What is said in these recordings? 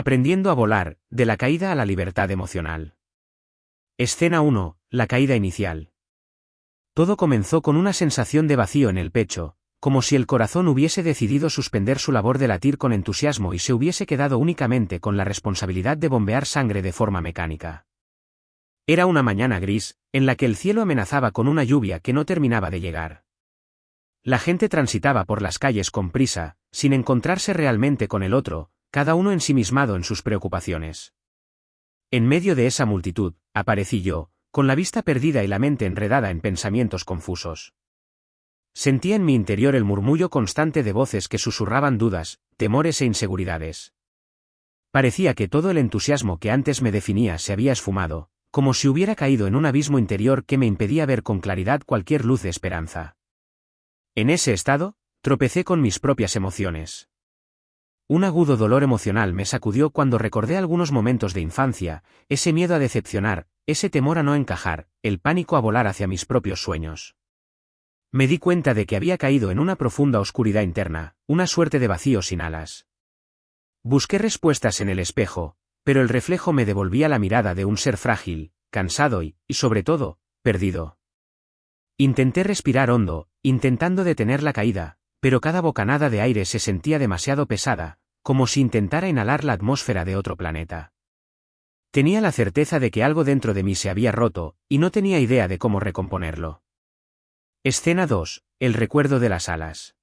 Aprendiendo a volar, de la caída a la libertad emocional. Escena 1, la caída inicial. Todo comenzó con una sensación de vacío en el pecho, como si el corazón hubiese decidido suspender su labor de latir con entusiasmo y se hubiese quedado únicamente con la responsabilidad de bombear sangre de forma mecánica. Era una mañana gris, en la que el cielo amenazaba con una lluvia que no terminaba de llegar. La gente transitaba por las calles con prisa, sin encontrarse realmente con el otro, cada uno ensimismado en sus preocupaciones. En medio de esa multitud, aparecí yo, con la vista perdida y la mente enredada en pensamientos confusos. Sentía en mi interior el murmullo constante de voces que susurraban dudas, temores e inseguridades. Parecía que todo el entusiasmo que antes me definía se había esfumado, como si hubiera caído en un abismo interior que me impedía ver con claridad cualquier luz de esperanza. En ese estado, tropecé con mis propias emociones. Un agudo dolor emocional me sacudió cuando recordé algunos momentos de infancia, ese miedo a decepcionar, ese temor a no encajar, el pánico a volar hacia mis propios sueños. Me di cuenta de que había caído en una profunda oscuridad interna, una suerte de vacío sin alas. Busqué respuestas en el espejo, pero el reflejo me devolvía la mirada de un ser frágil, cansado y, sobre todo, perdido. Intenté respirar hondo, intentando detener la caída, pero cada bocanada de aire se sentía demasiado pesada, como si intentara inhalar la atmósfera de otro planeta. Tenía la certeza de que algo dentro de mí se había roto, y no tenía idea de cómo recomponerlo. Escena 2, el recuerdo de las alas.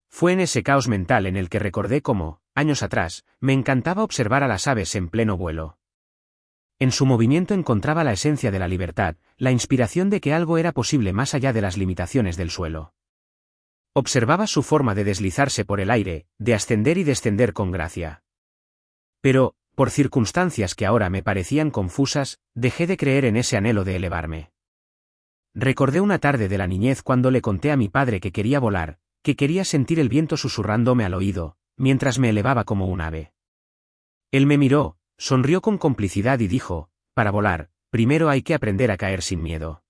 Fue en ese caos mental en el que recordé cómo, años atrás, me encantaba observar a las aves en pleno vuelo. En su movimiento encontraba la esencia de la libertad, la inspiración de que algo era posible más allá de las limitaciones del suelo. Observaba su forma de deslizarse por el aire, de ascender y descender con gracia. Pero, por circunstancias que ahora me parecían confusas, dejé de creer en ese anhelo de elevarme. Recordé una tarde de la niñez cuando le conté a mi padre que quería volar, que quería sentir el viento susurrándome al oído, mientras me elevaba como un ave. Él me miró, sonrió con complicidad y dijo, para volar, primero hay que aprender a caer sin miedo.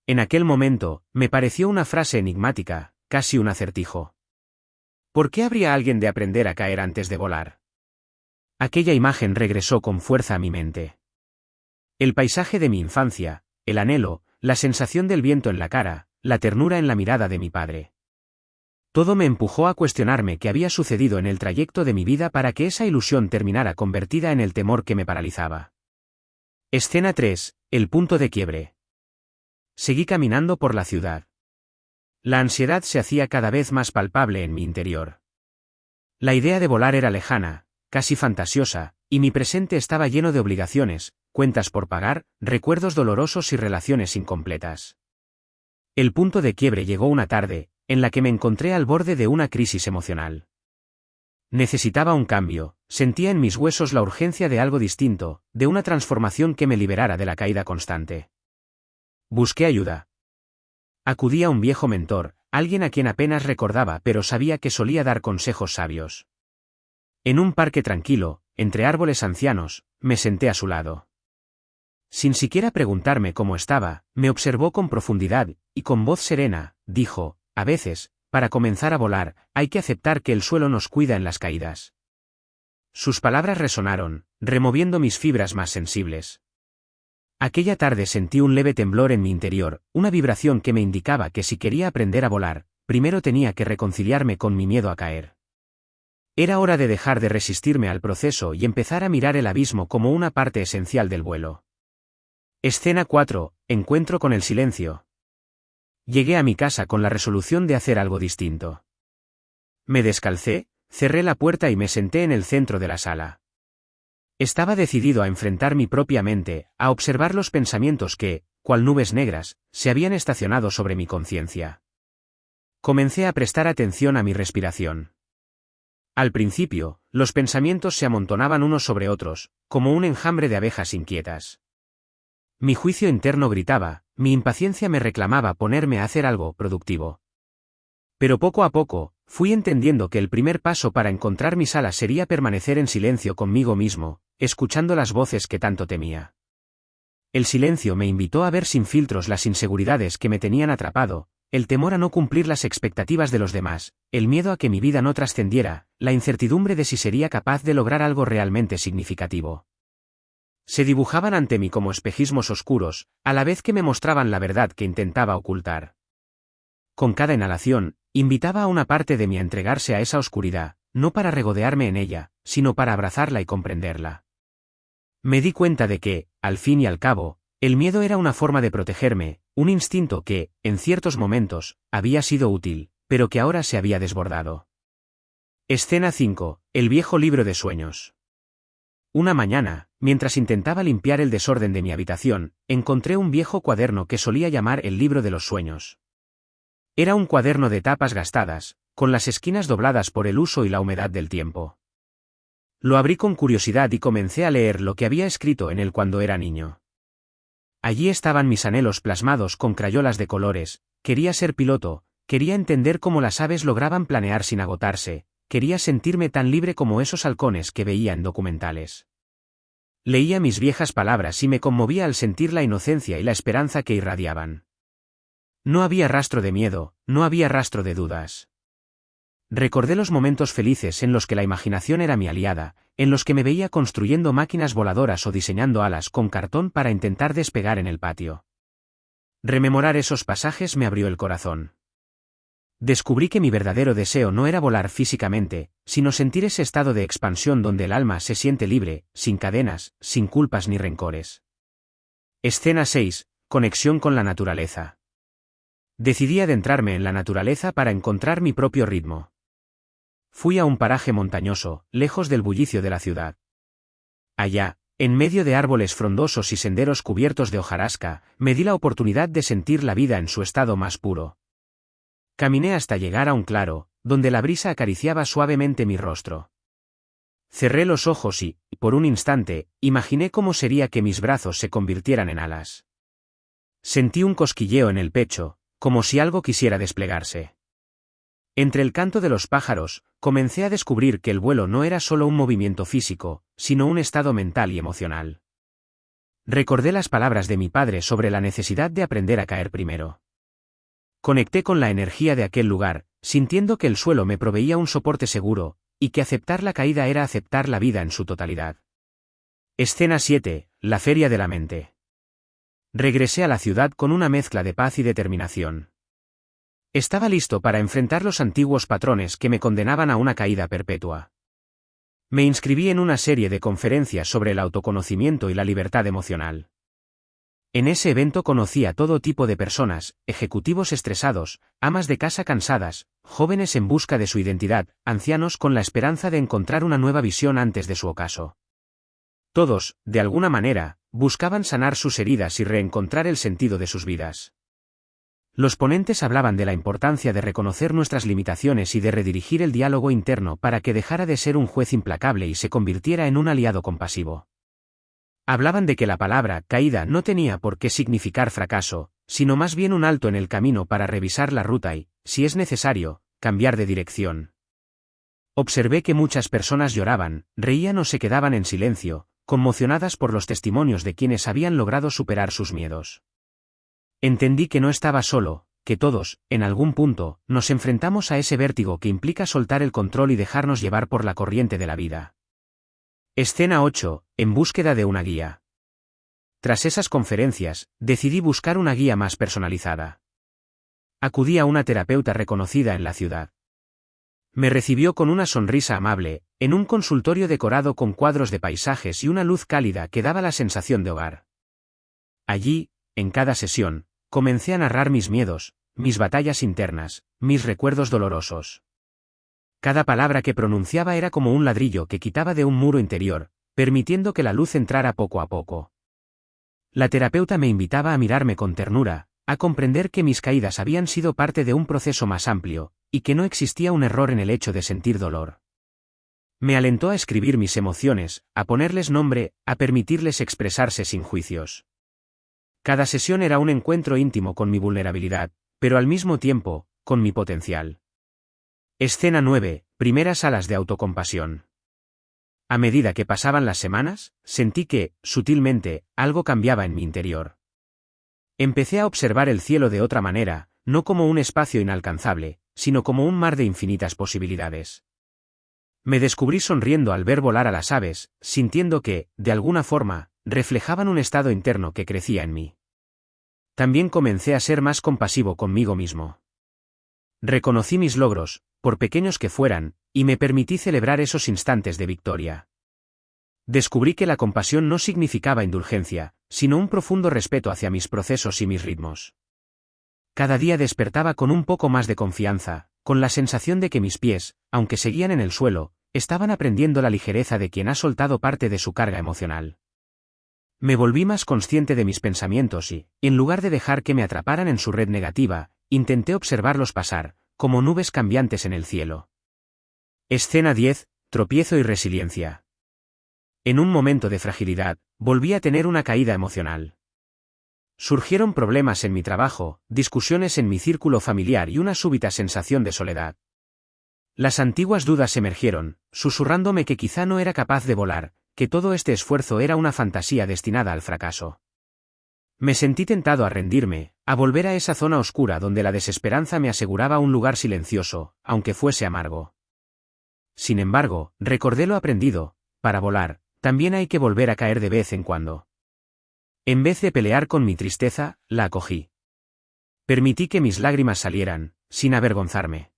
En aquel momento, me pareció una frase enigmática, casi un acertijo. ¿Por qué habría alguien de aprender a caer antes de volar? Aquella imagen regresó con fuerza a mi mente. El paisaje de mi infancia, el anhelo, la sensación del viento en la cara, la ternura en la mirada de mi padre. Todo me empujó a cuestionarme qué había sucedido en el trayecto de mi vida para que esa ilusión terminara convertida en el temor que me paralizaba. Escena 3, el punto de quiebre. Seguí caminando por la ciudad. La ansiedad se hacía cada vez más palpable en mi interior. La idea de volar era lejana, casi fantasiosa, y mi presente estaba lleno de obligaciones, cuentas por pagar, recuerdos dolorosos y relaciones incompletas. El punto de quiebre llegó una tarde, en la que me encontré al borde de una crisis emocional. Necesitaba un cambio, sentía en mis huesos la urgencia de algo distinto, de una transformación que me liberara de la caída constante. Busqué ayuda. Acudí a un viejo mentor, alguien a quien apenas recordaba pero sabía que solía dar consejos sabios. En un parque tranquilo, entre árboles ancianos, me senté a su lado. Sin siquiera preguntarme cómo estaba, me observó con profundidad, y con voz serena, dijo, a veces, para comenzar a volar, hay que aceptar que el suelo nos cuida en las caídas. Sus palabras resonaron, removiendo mis fibras más sensibles. Aquella tarde sentí un leve temblor en mi interior, una vibración que me indicaba que si quería aprender a volar, primero tenía que reconciliarme con mi miedo a caer. Era hora de dejar de resistirme al proceso y empezar a mirar el abismo como una parte esencial del vuelo. Escena 4, encuentro con el silencio. Llegué a mi casa con la resolución de hacer algo distinto. Me descalcé, cerré la puerta y me senté en el centro de la sala. Estaba decidido a enfrentar mi propia mente, a observar los pensamientos que, cual nubes negras, se habían estacionado sobre mi conciencia. Comencé a prestar atención a mi respiración. Al principio, los pensamientos se amontonaban unos sobre otros, como un enjambre de abejas inquietas. Mi juicio interno gritaba, mi impaciencia me reclamaba ponerme a hacer algo productivo. Pero poco a poco, fui entendiendo que el primer paso para encontrar mis alas sería permanecer en silencio conmigo mismo, escuchando las voces que tanto temía. El silencio me invitó a ver sin filtros las inseguridades que me tenían atrapado, el temor a no cumplir las expectativas de los demás, el miedo a que mi vida no trascendiera, la incertidumbre de si sería capaz de lograr algo realmente significativo. Se dibujaban ante mí como espejismos oscuros, a la vez que me mostraban la verdad que intentaba ocultar. Con cada inhalación, invitaba a una parte de mí a entregarse a esa oscuridad, no para regodearme en ella, sino para abrazarla y comprenderla. Me di cuenta de que, al fin y al cabo, el miedo era una forma de protegerme, un instinto que, en ciertos momentos, había sido útil, pero que ahora se había desbordado. Escena 5. El viejo libro de sueños. Una mañana, mientras intentaba limpiar el desorden de mi habitación, encontré un viejo cuaderno que solía llamar el libro de los sueños. Era un cuaderno de tapas gastadas, con las esquinas dobladas por el uso y la humedad del tiempo. Lo abrí con curiosidad y comencé a leer lo que había escrito en él cuando era niño. Allí estaban mis anhelos plasmados con crayolas de colores: quería ser piloto, quería entender cómo las aves lograban planear sin agotarse, quería sentirme tan libre como esos halcones que veía en documentales. Leía mis viejas palabras y me conmovía al sentir la inocencia y la esperanza que irradiaban. No había rastro de miedo, no había rastro de dudas. Recordé los momentos felices en los que la imaginación era mi aliada, en los que me veía construyendo máquinas voladoras o diseñando alas con cartón para intentar despegar en el patio. Rememorar esos pasajes me abrió el corazón. Descubrí que mi verdadero deseo no era volar físicamente, sino sentir ese estado de expansión donde el alma se siente libre, sin cadenas, sin culpas ni rencores. Escena 6. Conexión con la naturaleza. Decidí adentrarme en la naturaleza para encontrar mi propio ritmo. Fui a un paraje montañoso, lejos del bullicio de la ciudad. Allá, en medio de árboles frondosos y senderos cubiertos de hojarasca, me di la oportunidad de sentir la vida en su estado más puro. Caminé hasta llegar a un claro, donde la brisa acariciaba suavemente mi rostro. Cerré los ojos y, por un instante, imaginé cómo sería que mis brazos se convirtieran en alas. Sentí un cosquilleo en el pecho, como si algo quisiera desplegarse. Entre el canto de los pájaros, comencé a descubrir que el vuelo no era solo un movimiento físico, sino un estado mental y emocional. Recordé las palabras de mi padre sobre la necesidad de aprender a caer primero. Conecté con la energía de aquel lugar, sintiendo que el suelo me proveía un soporte seguro, y que aceptar la caída era aceptar la vida en su totalidad. Escena 7. La feria de la mente. Regresé a la ciudad con una mezcla de paz y determinación. Estaba listo para enfrentar los antiguos patrones que me condenaban a una caída perpetua. Me inscribí en una serie de conferencias sobre el autoconocimiento y la libertad emocional. En ese evento conocí a todo tipo de personas: ejecutivos estresados, amas de casa cansadas, jóvenes en busca de su identidad, ancianos con la esperanza de encontrar una nueva visión antes de su ocaso. Todos, de alguna manera, buscaban sanar sus heridas y reencontrar el sentido de sus vidas. Los ponentes hablaban de la importancia de reconocer nuestras limitaciones y de redirigir el diálogo interno para que dejara de ser un juez implacable y se convirtiera en un aliado compasivo. Hablaban de que la palabra caída no tenía por qué significar fracaso, sino más bien un alto en el camino para revisar la ruta y, si es necesario, cambiar de dirección. Observé que muchas personas lloraban, reían o se quedaban en silencio, conmocionadas por los testimonios de quienes habían logrado superar sus miedos. Entendí que no estaba solo, que todos, en algún punto, nos enfrentamos a ese vértigo que implica soltar el control y dejarnos llevar por la corriente de la vida. Escena 8. En búsqueda de una guía. Tras esas conferencias, decidí buscar una guía más personalizada. Acudí a una terapeuta reconocida en la ciudad. Me recibió con una sonrisa amable, en un consultorio decorado con cuadros de paisajes y una luz cálida que daba la sensación de hogar. Allí, en cada sesión, comencé a narrar mis miedos, mis batallas internas, mis recuerdos dolorosos. Cada palabra que pronunciaba era como un ladrillo que quitaba de un muro interior, permitiendo que la luz entrara poco a poco. La terapeuta me invitaba a mirarme con ternura, a comprender que mis caídas habían sido parte de un proceso más amplio, y que no existía un error en el hecho de sentir dolor. Me alentó a escribir mis emociones, a ponerles nombre, a permitirles expresarse sin juicios. Cada sesión era un encuentro íntimo con mi vulnerabilidad, pero al mismo tiempo, con mi potencial. Escena 9. Primeras alas de autocompasión. A medida que pasaban las semanas, sentí que, sutilmente, algo cambiaba en mi interior. Empecé a observar el cielo de otra manera, no como un espacio inalcanzable, sino como un mar de infinitas posibilidades. Me descubrí sonriendo al ver volar a las aves, sintiendo que, de alguna forma, reflejaban un estado interno que crecía en mí. También comencé a ser más compasivo conmigo mismo. Reconocí mis logros, por pequeños que fueran, y me permití celebrar esos instantes de victoria. Descubrí que la compasión no significaba indulgencia, sino un profundo respeto hacia mis procesos y mis ritmos. Cada día despertaba con un poco más de confianza, con la sensación de que mis pies, aunque seguían en el suelo, estaban aprendiendo la ligereza de quien ha soltado parte de su carga emocional. Me volví más consciente de mis pensamientos y, en lugar de dejar que me atraparan en su red negativa, intenté observarlos pasar, como nubes cambiantes en el cielo. Escena 10. Tropiezo y resiliencia. En un momento de fragilidad, volví a tener una caída emocional. Surgieron problemas en mi trabajo, discusiones en mi círculo familiar y una súbita sensación de soledad. Las antiguas dudas emergieron, susurrándome que quizá no era capaz de volar, que todo este esfuerzo era una fantasía destinada al fracaso. Me sentí tentado a rendirme, a volver a esa zona oscura donde la desesperanza me aseguraba un lugar silencioso, aunque fuese amargo. Sin embargo, recordé lo aprendido: para volar, también hay que volver a caer de vez en cuando. En vez de pelear con mi tristeza, la acogí. Permití que mis lágrimas salieran, sin avergonzarme.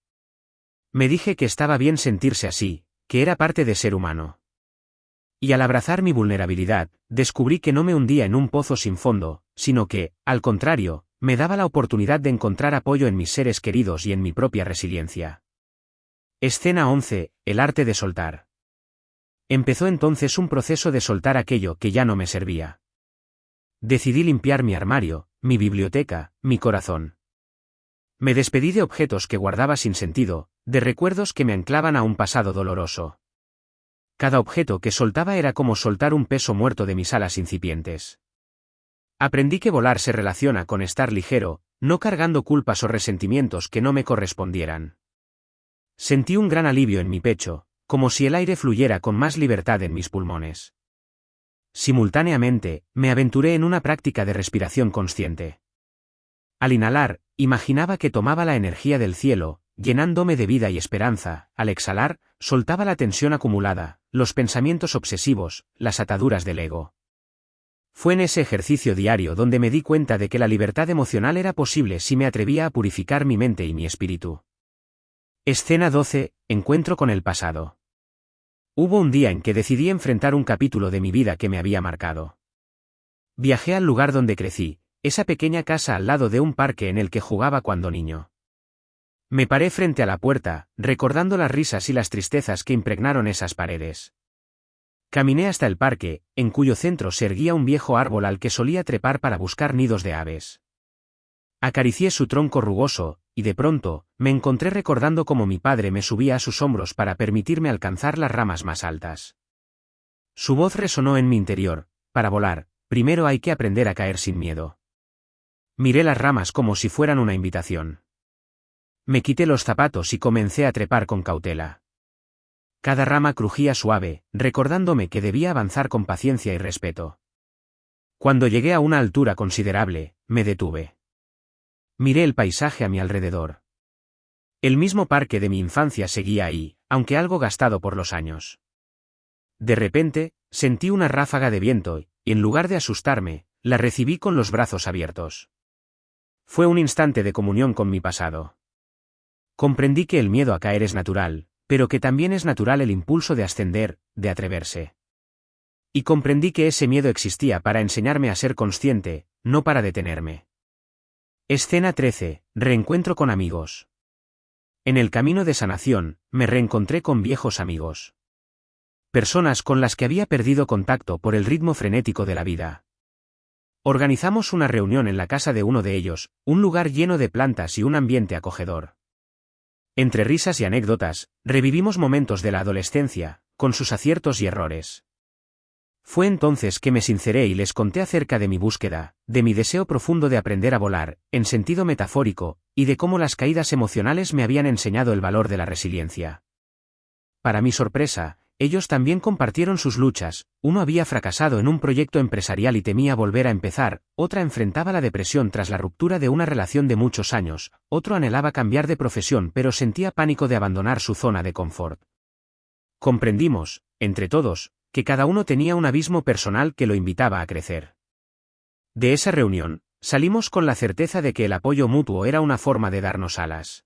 Me dije que estaba bien sentirse así, que era parte de ser humano. Y al abrazar mi vulnerabilidad, descubrí que no me hundía en un pozo sin fondo, sino que, al contrario, me daba la oportunidad de encontrar apoyo en mis seres queridos y en mi propia resiliencia. Escena 11. El arte de soltar. Empezó entonces un proceso de soltar aquello que ya no me servía. Decidí limpiar mi armario, mi biblioteca, mi corazón. Me despedí de objetos que guardaba sin sentido, de recuerdos que me anclaban a un pasado doloroso. Cada objeto que soltaba era como soltar un peso muerto de mis alas incipientes. Aprendí que volar se relaciona con estar ligero, no cargando culpas o resentimientos que no me correspondieran. Sentí un gran alivio en mi pecho, como si el aire fluyera con más libertad en mis pulmones. Simultáneamente, me aventuré en una práctica de respiración consciente. Al inhalar, imaginaba que tomaba la energía del cielo, llenándome de vida y esperanza. Al exhalar, soltaba la tensión acumulada, los pensamientos obsesivos, las ataduras del ego. Fue en ese ejercicio diario donde me di cuenta de que la libertad emocional era posible si me atrevía a purificar mi mente y mi espíritu. Escena 12. Encuentro con el pasado. Hubo un día en que decidí enfrentar un capítulo de mi vida que me había marcado. Viajé al lugar donde crecí, esa pequeña casa al lado de un parque en el que jugaba cuando niño. Me paré frente a la puerta, recordando las risas y las tristezas que impregnaron esas paredes. Caminé hasta el parque, en cuyo centro se erguía un viejo árbol al que solía trepar para buscar nidos de aves. Acaricié su tronco rugoso, y de pronto, me encontré recordando cómo mi padre me subía a sus hombros para permitirme alcanzar las ramas más altas. Su voz resonó en mi interior: para volar, primero hay que aprender a caer sin miedo. Miré las ramas como si fueran una invitación. Me quité los zapatos y comencé a trepar con cautela. Cada rama crujía suave, recordándome que debía avanzar con paciencia y respeto. Cuando llegué a una altura considerable, me detuve. Miré el paisaje a mi alrededor. El mismo parque de mi infancia seguía ahí, aunque algo gastado por los años. De repente, sentí una ráfaga de viento y, en lugar de asustarme, la recibí con los brazos abiertos. Fue un instante de comunión con mi pasado. Comprendí que el miedo a caer es natural, pero que también es natural el impulso de ascender, de atreverse. Y comprendí que ese miedo existía para enseñarme a ser consciente, no para detenerme. Escena 13. Reencuentro con amigos. En el camino de sanación, me reencontré con viejos amigos. Personas con las que había perdido contacto por el ritmo frenético de la vida. Organizamos una reunión en la casa de uno de ellos, un lugar lleno de plantas y un ambiente acogedor. Entre risas y anécdotas, revivimos momentos de la adolescencia, con sus aciertos y errores. Fue entonces que me sinceré y les conté acerca de mi búsqueda, de mi deseo profundo de aprender a volar, en sentido metafórico, y de cómo las caídas emocionales me habían enseñado el valor de la resiliencia. Para mi sorpresa, ellos también compartieron sus luchas: uno había fracasado en un proyecto empresarial y temía volver a empezar, otra enfrentaba la depresión tras la ruptura de una relación de muchos años, otro anhelaba cambiar de profesión pero sentía pánico de abandonar su zona de confort. Comprendimos, entre todos, que cada uno tenía un abismo personal que lo invitaba a crecer. De esa reunión, salimos con la certeza de que el apoyo mutuo era una forma de darnos alas.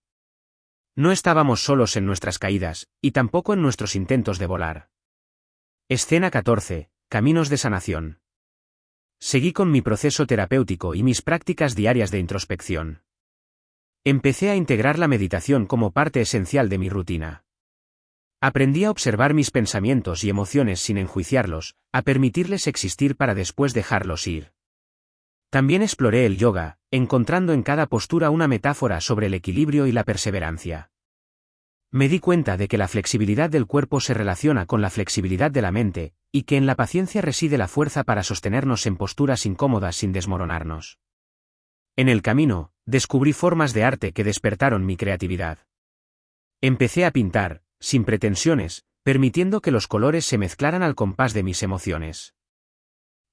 No estábamos solos en nuestras caídas, y tampoco en nuestros intentos de volar. Escena 14. Caminos de sanación. Seguí con mi proceso terapéutico y mis prácticas diarias de introspección. Empecé a integrar la meditación como parte esencial de mi rutina. Aprendí a observar mis pensamientos y emociones sin enjuiciarlos, a permitirles existir para después dejarlos ir. También exploré el yoga, encontrando en cada postura una metáfora sobre el equilibrio y la perseverancia. Me di cuenta de que la flexibilidad del cuerpo se relaciona con la flexibilidad de la mente, y que en la paciencia reside la fuerza para sostenernos en posturas incómodas sin desmoronarnos. En el camino, descubrí formas de arte que despertaron mi creatividad. Empecé a pintar, sin pretensiones, permitiendo que los colores se mezclaran al compás de mis emociones.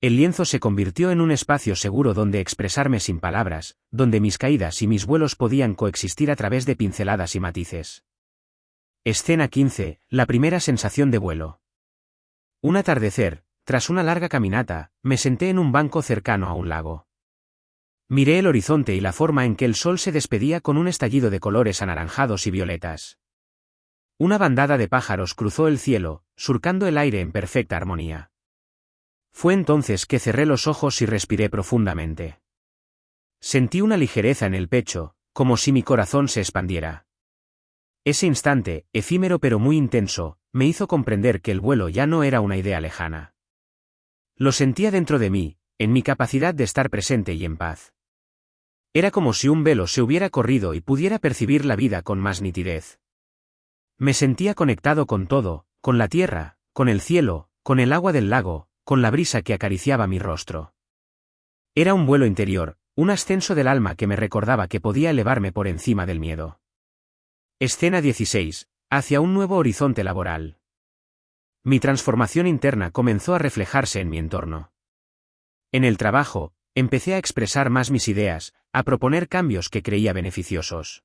El lienzo se convirtió en un espacio seguro donde expresarme sin palabras, donde mis caídas y mis vuelos podían coexistir a través de pinceladas y matices. Escena 15. La primera sensación de vuelo. Un atardecer, tras una larga caminata, me senté en un banco cercano a un lago. Miré el horizonte y la forma en que el sol se despedía con un estallido de colores anaranjados y violetas. Una bandada de pájaros cruzó el cielo, surcando el aire en perfecta armonía. Fue entonces que cerré los ojos y respiré profundamente. Sentí una ligereza en el pecho, como si mi corazón se expandiera. Ese instante, efímero pero muy intenso, me hizo comprender que el vuelo ya no era una idea lejana. Lo sentía dentro de mí, en mi capacidad de estar presente y en paz. Era como si un velo se hubiera corrido y pudiera percibir la vida con más nitidez. Me sentía conectado con todo, con la tierra, con el cielo, con el agua del lago, con la brisa que acariciaba mi rostro. Era un vuelo interior, un ascenso del alma que me recordaba que podía elevarme por encima del miedo. Escena 16. Hacia un nuevo horizonte laboral. Mi transformación interna comenzó a reflejarse en mi entorno. En el trabajo, empecé a expresar más mis ideas, a proponer cambios que creía beneficiosos.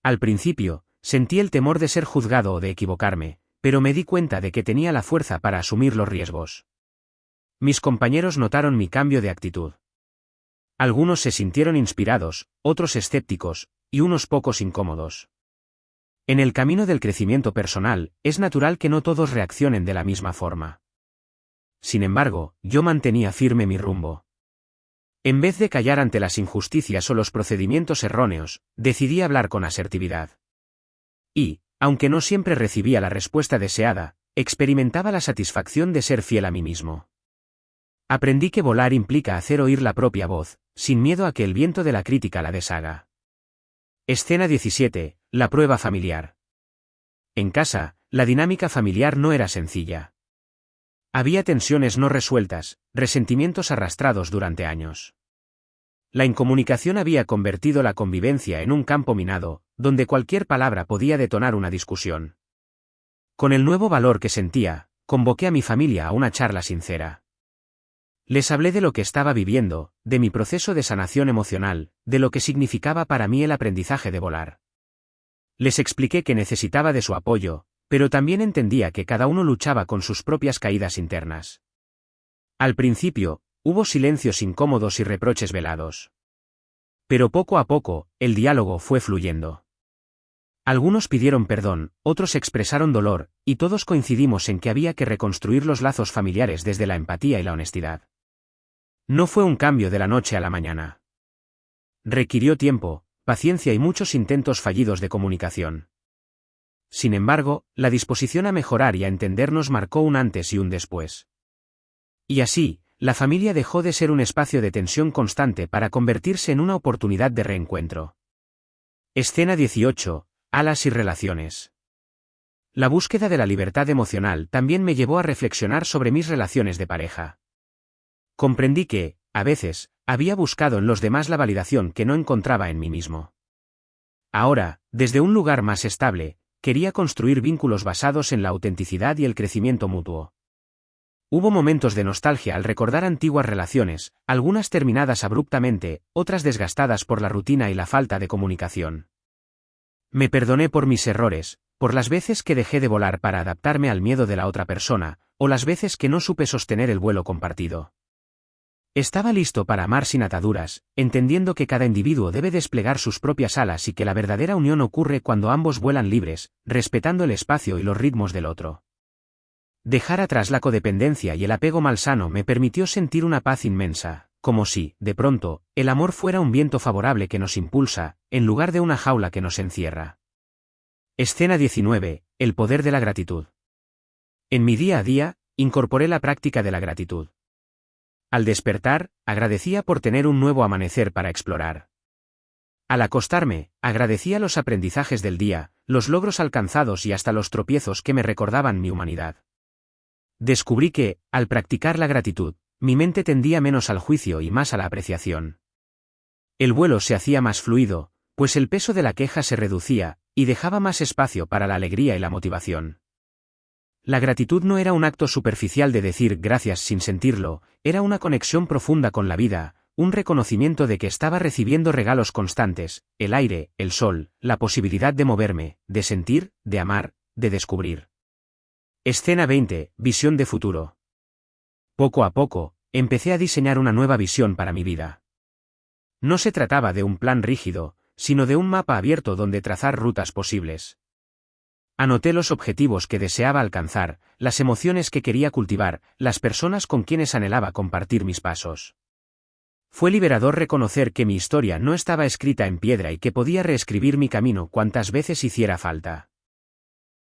Al principio, sentí el temor de ser juzgado o de equivocarme, pero me di cuenta de que tenía la fuerza para asumir los riesgos. Mis compañeros notaron mi cambio de actitud. Algunos se sintieron inspirados, otros escépticos, y unos pocos incómodos. En el camino del crecimiento personal, es natural que no todos reaccionen de la misma forma. Sin embargo, yo mantenía firme mi rumbo. En vez de callar ante las injusticias o los procedimientos erróneos, decidí hablar con asertividad. Y, aunque no siempre recibía la respuesta deseada, experimentaba la satisfacción de ser fiel a mí mismo. Aprendí que volar implica hacer oír la propia voz, sin miedo a que el viento de la crítica la deshaga. Escena 17. La prueba familiar. En casa, la dinámica familiar no era sencilla. Había tensiones no resueltas, resentimientos arrastrados durante años. La incomunicación había convertido la convivencia en un campo minado, donde cualquier palabra podía detonar una discusión. Con el nuevo valor que sentía, convoqué a mi familia a una charla sincera. Les hablé de lo que estaba viviendo, de mi proceso de sanación emocional, de lo que significaba para mí el aprendizaje de volar. Les expliqué que necesitaba de su apoyo, pero también entendía que cada uno luchaba con sus propias caídas internas. Al principio, hubo silencios incómodos y reproches velados. Pero poco a poco, el diálogo fue fluyendo. Algunos pidieron perdón, otros expresaron dolor, y todos coincidimos en que había que reconstruir los lazos familiares desde la empatía y la honestidad. No fue un cambio de la noche a la mañana. Requirió tiempo, paciencia y muchos intentos fallidos de comunicación. Sin embargo, la disposición a mejorar y a entendernos marcó un antes y un después. Y así, la familia dejó de ser un espacio de tensión constante para convertirse en una oportunidad de reencuentro. Escena 18. Alas y relaciones. La búsqueda de la libertad emocional también me llevó a reflexionar sobre mis relaciones de pareja. Comprendí que, a veces, había buscado en los demás la validación que no encontraba en mí mismo. Ahora, desde un lugar más estable, quería construir vínculos basados en la autenticidad y el crecimiento mutuo. Hubo momentos de nostalgia al recordar antiguas relaciones, algunas terminadas abruptamente, otras desgastadas por la rutina y la falta de comunicación. Me perdoné por mis errores, por las veces que dejé de volar para adaptarme al miedo de la otra persona, o las veces que no supe sostener el vuelo compartido. Estaba listo para amar sin ataduras, entendiendo que cada individuo debe desplegar sus propias alas y que la verdadera unión ocurre cuando ambos vuelan libres, respetando el espacio y los ritmos del otro. Dejar atrás la codependencia y el apego malsano me permitió sentir una paz inmensa, como si, de pronto, el amor fuera un viento favorable que nos impulsa, en lugar de una jaula que nos encierra. Escena 19. El poder de la gratitud. En mi día a día, incorporé la práctica de la gratitud. Al despertar, agradecía por tener un nuevo amanecer para explorar. Al acostarme, agradecía los aprendizajes del día, los logros alcanzados y hasta los tropiezos que me recordaban mi humanidad. Descubrí que, al practicar la gratitud, mi mente tendía menos al juicio y más a la apreciación. El vuelo se hacía más fluido, pues el peso de la queja se reducía, y dejaba más espacio para la alegría y la motivación. La gratitud no era un acto superficial de decir gracias sin sentirlo, era una conexión profunda con la vida, un reconocimiento de que estaba recibiendo regalos constantes, el aire, el sol, la posibilidad de moverme, de sentir, de amar, de descubrir. Escena 20. Visión de futuro. Poco a poco, empecé a diseñar una nueva visión para mi vida. No se trataba de un plan rígido, sino de un mapa abierto donde trazar rutas posibles. Anoté los objetivos que deseaba alcanzar, las emociones que quería cultivar, las personas con quienes anhelaba compartir mis pasos. Fue liberador reconocer que mi historia no estaba escrita en piedra y que podía reescribir mi camino cuantas veces hiciera falta.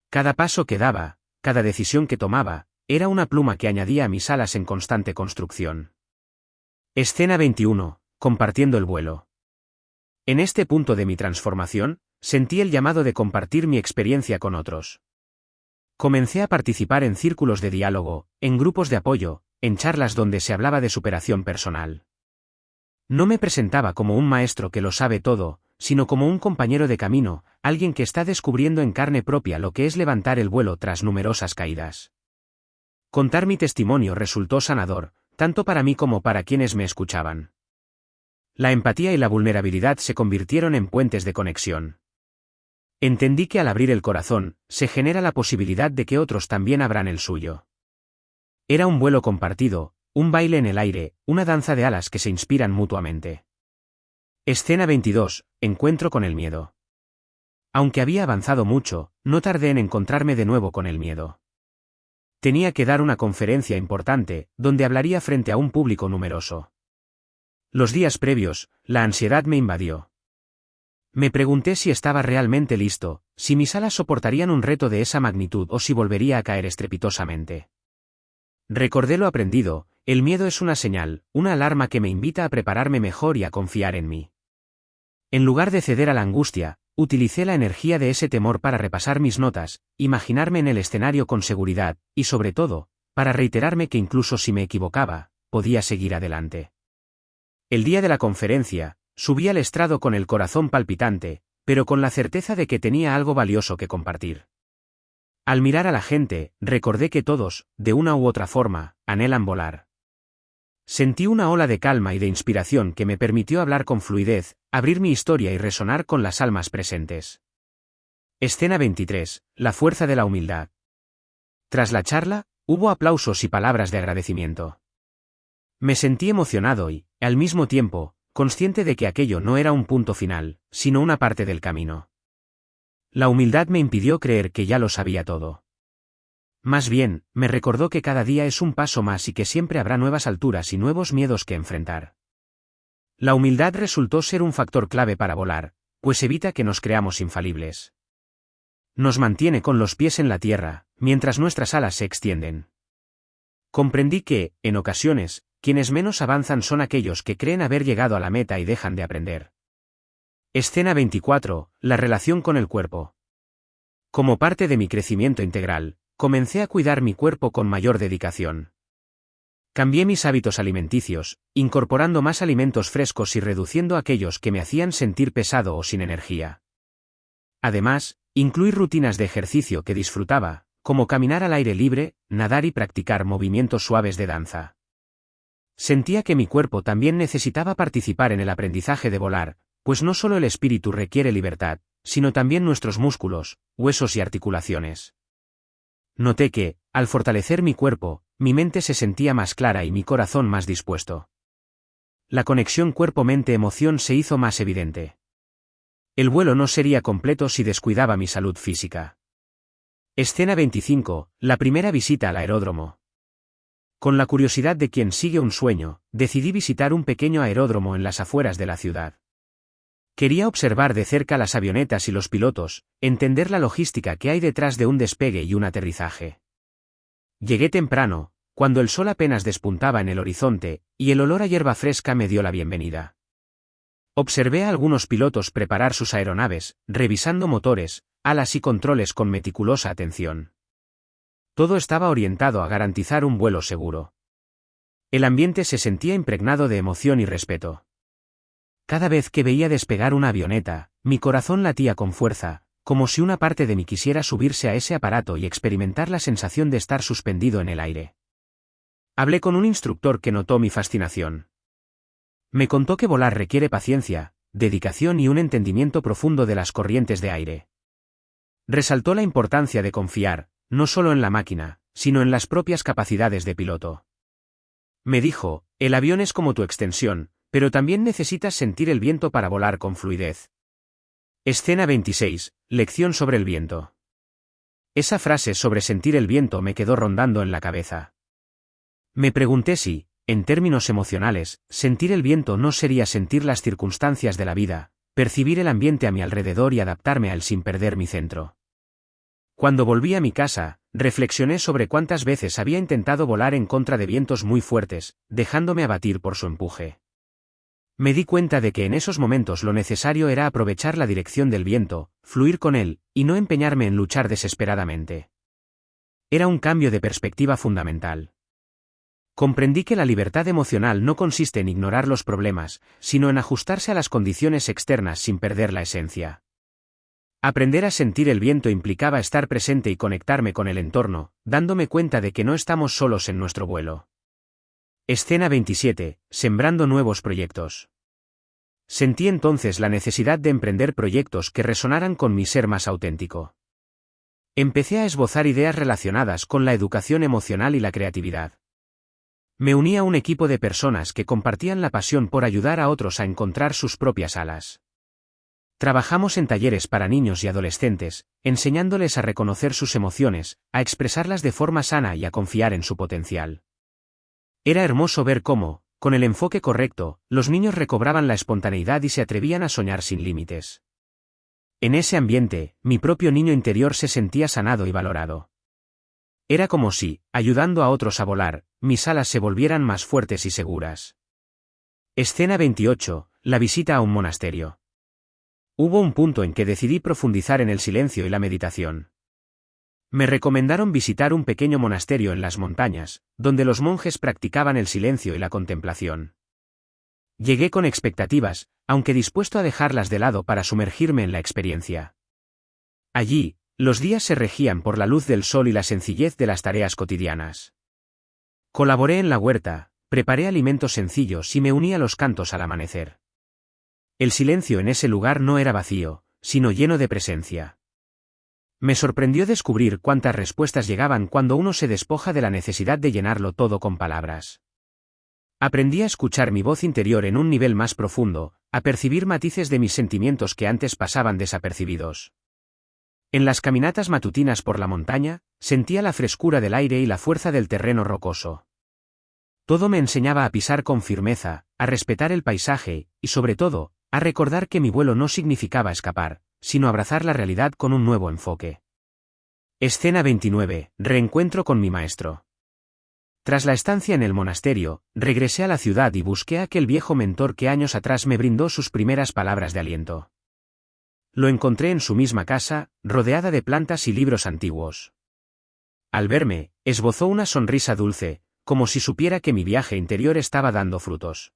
Cada paso que daba, cada decisión que tomaba, era una pluma que añadía a mis alas en constante construcción. Escena 21. Compartiendo el vuelo. En este punto de mi transformación, sentí el llamado de compartir mi experiencia con otros. Comencé a participar en círculos de diálogo, en grupos de apoyo, en charlas donde se hablaba de superación personal. No me presentaba como un maestro que lo sabe todo, sino como un compañero de camino, alguien que está descubriendo en carne propia lo que es levantar el vuelo tras numerosas caídas. Contar mi testimonio resultó sanador, tanto para mí como para quienes me escuchaban. La empatía y la vulnerabilidad se convirtieron en puentes de conexión. Entendí que al abrir el corazón, se genera la posibilidad de que otros también abran el suyo. Era un vuelo compartido, un baile en el aire, una danza de alas que se inspiran mutuamente. Escena 22. Encuentro con el miedo. Aunque había avanzado mucho, no tardé en encontrarme de nuevo con el miedo. Tenía que dar una conferencia importante, donde hablaría frente a un público numeroso. Los días previos, la ansiedad me invadió. Me pregunté si estaba realmente listo, si mis alas soportarían un reto de esa magnitud o si volvería a caer estrepitosamente. Recordé lo aprendido, el miedo es una señal, una alarma que me invita a prepararme mejor y a confiar en mí. En lugar de ceder a la angustia, utilicé la energía de ese temor para repasar mis notas, imaginarme en el escenario con seguridad, y sobre todo, para reiterarme que incluso si me equivocaba, podía seguir adelante. El día de la conferencia, subí al estrado con el corazón palpitante, pero con la certeza de que tenía algo valioso que compartir. Al mirar a la gente, recordé que todos, de una u otra forma, anhelan volar. Sentí una ola de calma y de inspiración que me permitió hablar con fluidez, abrir mi historia y resonar con las almas presentes. Escena 23. La fuerza de la humildad. Tras la charla, hubo aplausos y palabras de agradecimiento. Me sentí emocionado y, al mismo tiempo, consciente de que aquello no era un punto final, sino una parte del camino. La humildad me impidió creer que ya lo sabía todo. Más bien, me recordó que cada día es un paso más y que siempre habrá nuevas alturas y nuevos miedos que enfrentar. La humildad resultó ser un factor clave para volar, pues evita que nos creamos infalibles. Nos mantiene con los pies en la tierra, mientras nuestras alas se extienden. Comprendí que, en ocasiones, quienes menos avanzan son aquellos que creen haber llegado a la meta y dejan de aprender. Escena 24. La relación con el cuerpo. Como parte de mi crecimiento integral, comencé a cuidar mi cuerpo con mayor dedicación. Cambié mis hábitos alimenticios, incorporando más alimentos frescos y reduciendo aquellos que me hacían sentir pesado o sin energía. Además, incluí rutinas de ejercicio que disfrutaba, como caminar al aire libre, nadar y practicar movimientos suaves de danza. Sentía que mi cuerpo también necesitaba participar en el aprendizaje de volar, pues no solo el espíritu requiere libertad, sino también nuestros músculos, huesos y articulaciones. Noté que, al fortalecer mi cuerpo, mi mente se sentía más clara y mi corazón más dispuesto. La conexión cuerpo-mente-emoción se hizo más evidente. El vuelo no sería completo si descuidaba mi salud física. Escena 25, la primera visita al aeródromo. Con la curiosidad de quien sigue un sueño, decidí visitar un pequeño aeródromo en las afueras de la ciudad. Quería observar de cerca las avionetas y los pilotos, entender la logística que hay detrás de un despegue y un aterrizaje. Llegué temprano, cuando el sol apenas despuntaba en el horizonte, y el olor a hierba fresca me dio la bienvenida. Observé a algunos pilotos preparar sus aeronaves, revisando motores, alas y controles con meticulosa atención. Todo estaba orientado a garantizar un vuelo seguro. El ambiente se sentía impregnado de emoción y respeto. Cada vez que veía despegar una avioneta, mi corazón latía con fuerza, como si una parte de mí quisiera subirse a ese aparato y experimentar la sensación de estar suspendido en el aire. Hablé con un instructor que notó mi fascinación. Me contó que volar requiere paciencia, dedicación y un entendimiento profundo de las corrientes de aire. Resaltó la importancia de confiar, no solo en la máquina, sino en las propias capacidades de piloto. Me dijo, el avión es como tu extensión, pero también necesitas sentir el viento para volar con fluidez. Escena 26, lección sobre el viento. Esa frase sobre sentir el viento me quedó rondando en la cabeza. Me pregunté si, en términos emocionales, sentir el viento no sería sentir las circunstancias de la vida, percibir el ambiente a mi alrededor y adaptarme a él sin perder mi centro. Cuando volví a mi casa, reflexioné sobre cuántas veces había intentado volar en contra de vientos muy fuertes, dejándome abatir por su empuje. Me di cuenta de que en esos momentos lo necesario era aprovechar la dirección del viento, fluir con él, y no empeñarme en luchar desesperadamente. Era un cambio de perspectiva fundamental. Comprendí que la libertad emocional no consiste en ignorar los problemas, sino en ajustarse a las condiciones externas sin perder la esencia. Aprender a sentir el viento implicaba estar presente y conectarme con el entorno, dándome cuenta de que no estamos solos en nuestro vuelo. Escena 27, sembrando nuevos proyectos. Sentí entonces la necesidad de emprender proyectos que resonaran con mi ser más auténtico. Empecé a esbozar ideas relacionadas con la educación emocional y la creatividad. Me uní a un equipo de personas que compartían la pasión por ayudar a otros a encontrar sus propias alas. Trabajamos en talleres para niños y adolescentes, enseñándoles a reconocer sus emociones, a expresarlas de forma sana y a confiar en su potencial. Era hermoso ver cómo, con el enfoque correcto, los niños recobraban la espontaneidad y se atrevían a soñar sin límites. En ese ambiente, mi propio niño interior se sentía sanado y valorado. Era como si, ayudando a otros a volar, mis alas se volvieran más fuertes y seguras. Escena 28, la visita a un monasterio. Hubo un punto en que decidí profundizar en el silencio y la meditación. Me recomendaron visitar un pequeño monasterio en las montañas, donde los monjes practicaban el silencio y la contemplación. Llegué con expectativas, aunque dispuesto a dejarlas de lado para sumergirme en la experiencia. Allí, los días se regían por la luz del sol y la sencillez de las tareas cotidianas. Colaboré en la huerta, preparé alimentos sencillos y me uní a los cantos al amanecer. El silencio en ese lugar no era vacío, sino lleno de presencia. Me sorprendió descubrir cuántas respuestas llegaban cuando uno se despoja de la necesidad de llenarlo todo con palabras. Aprendí a escuchar mi voz interior en un nivel más profundo, a percibir matices de mis sentimientos que antes pasaban desapercibidos. En las caminatas matutinas por la montaña, sentía la frescura del aire y la fuerza del terreno rocoso. Todo me enseñaba a pisar con firmeza, a respetar el paisaje, y sobre todo, a recordar que mi vuelo no significaba escapar, sino abrazar la realidad con un nuevo enfoque. Escena 29, reencuentro con mi maestro. Tras la estancia en el monasterio, regresé a la ciudad y busqué a aquel viejo mentor que años atrás me brindó sus primeras palabras de aliento. Lo encontré en su misma casa, rodeada de plantas y libros antiguos. Al verme, esbozó una sonrisa dulce, como si supiera que mi viaje interior estaba dando frutos.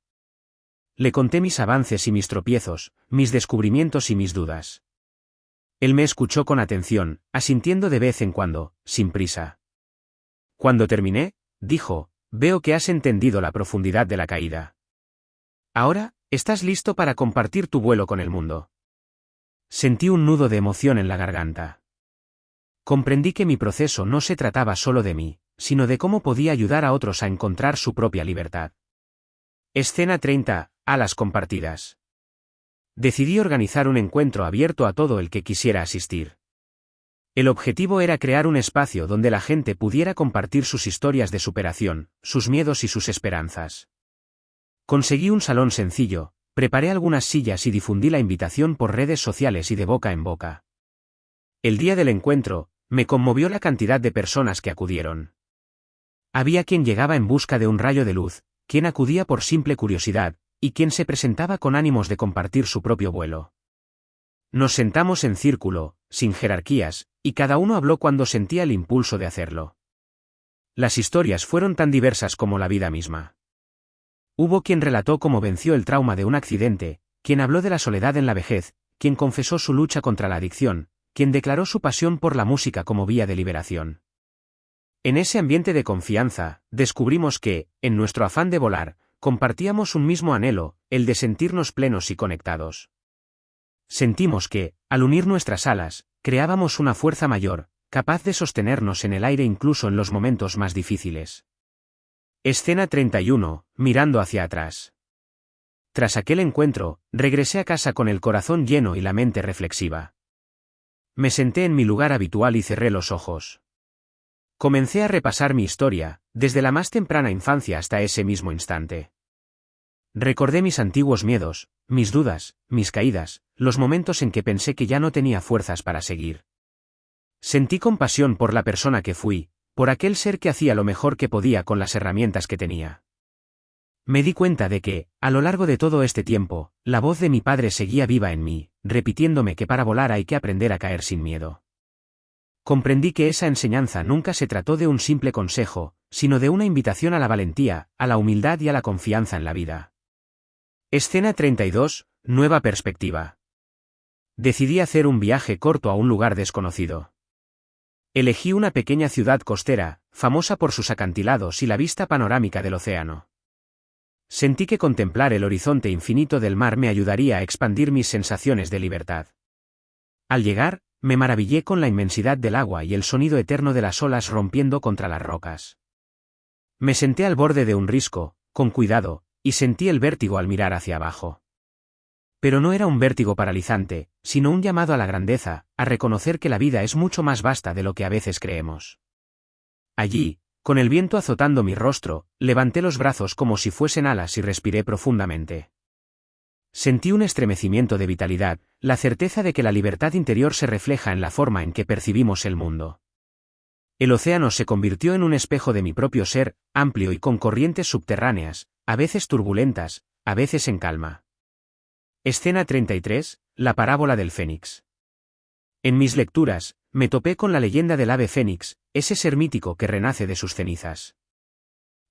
Le conté mis avances y mis tropiezos, mis descubrimientos y mis dudas. Él me escuchó con atención, asintiendo de vez en cuando, sin prisa. Cuando terminé, dijo, veo que has entendido la profundidad de la caída. Ahora, estás listo para compartir tu vuelo con el mundo. Sentí un nudo de emoción en la garganta. Comprendí que mi proceso no se trataba solo de mí, sino de cómo podía ayudar a otros a encontrar su propia libertad. Escena 30. Alas compartidas. Decidí organizar un encuentro abierto a todo el que quisiera asistir. El objetivo era crear un espacio donde la gente pudiera compartir sus historias de superación, sus miedos y sus esperanzas. Conseguí un salón sencillo, preparé algunas sillas y difundí la invitación por redes sociales y de boca en boca. El día del encuentro, me conmovió la cantidad de personas que acudieron. Había quien llegaba en busca de un rayo de luz, quien acudía por simple curiosidad, y quien se presentaba con ánimos de compartir su propio vuelo. Nos sentamos en círculo, sin jerarquías, y cada uno habló cuando sentía el impulso de hacerlo. Las historias fueron tan diversas como la vida misma. Hubo quien relató cómo venció el trauma de un accidente, quien habló de la soledad en la vejez, quien confesó su lucha contra la adicción, quien declaró su pasión por la música como vía de liberación. En ese ambiente de confianza, descubrimos que, en nuestro afán de volar, compartíamos un mismo anhelo, el de sentirnos plenos y conectados. Sentimos que, al unir nuestras alas, creábamos una fuerza mayor, capaz de sostenernos en el aire incluso en los momentos más difíciles. Escena 31. Mirando hacia atrás. Tras aquel encuentro, regresé a casa con el corazón lleno y la mente reflexiva. Me senté en mi lugar habitual y cerré los ojos. Comencé a repasar mi historia, desde la más temprana infancia hasta ese mismo instante. Recordé mis antiguos miedos, mis dudas, mis caídas, los momentos en que pensé que ya no tenía fuerzas para seguir. Sentí compasión por la persona que fui, por aquel ser que hacía lo mejor que podía con las herramientas que tenía. Me di cuenta de que, a lo largo de todo este tiempo, la voz de mi padre seguía viva en mí, repitiéndome que para volar hay que aprender a caer sin miedo. Comprendí que esa enseñanza nunca se trató de un simple consejo, sino de una invitación a la valentía, a la humildad y a la confianza en la vida. Escena 32. Nueva perspectiva. Decidí hacer un viaje corto a un lugar desconocido. Elegí una pequeña ciudad costera, famosa por sus acantilados y la vista panorámica del océano. Sentí que contemplar el horizonte infinito del mar me ayudaría a expandir mis sensaciones de libertad. Al llegar, me maravillé con la inmensidad del agua y el sonido eterno de las olas rompiendo contra las rocas. Me senté al borde de un risco, con cuidado, y sentí el vértigo al mirar hacia abajo. Pero no era un vértigo paralizante, sino un llamado a la grandeza, a reconocer que la vida es mucho más vasta de lo que a veces creemos. Allí, con el viento azotando mi rostro, levanté los brazos como si fuesen alas y respiré profundamente. Sentí un estremecimiento de vitalidad, la certeza de que la libertad interior se refleja en la forma en que percibimos el mundo. El océano se convirtió en un espejo de mi propio ser, amplio y con corrientes subterráneas, a veces turbulentas, a veces en calma. Escena 33. La parábola del Fénix. En mis lecturas, me topé con la leyenda del ave fénix, ese ser mítico que renace de sus cenizas.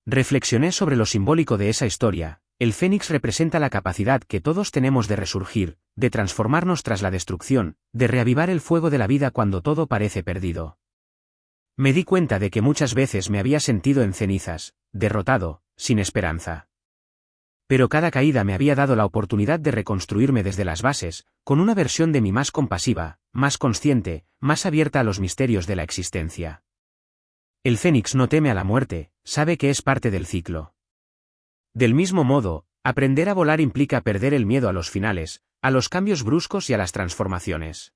Reflexioné sobre lo simbólico de esa historia. El fénix representa la capacidad que todos tenemos de resurgir, de transformarnos tras la destrucción, de reavivar el fuego de la vida cuando todo parece perdido. Me di cuenta de que muchas veces me había sentido en cenizas, derrotado, sin esperanza. Pero cada caída me había dado la oportunidad de reconstruirme desde las bases, con una versión de mí más compasiva, más consciente, más abierta a los misterios de la existencia. El fénix no teme a la muerte, sabe que es parte del ciclo. Del mismo modo, aprender a volar implica perder el miedo a los finales, a los cambios bruscos y a las transformaciones.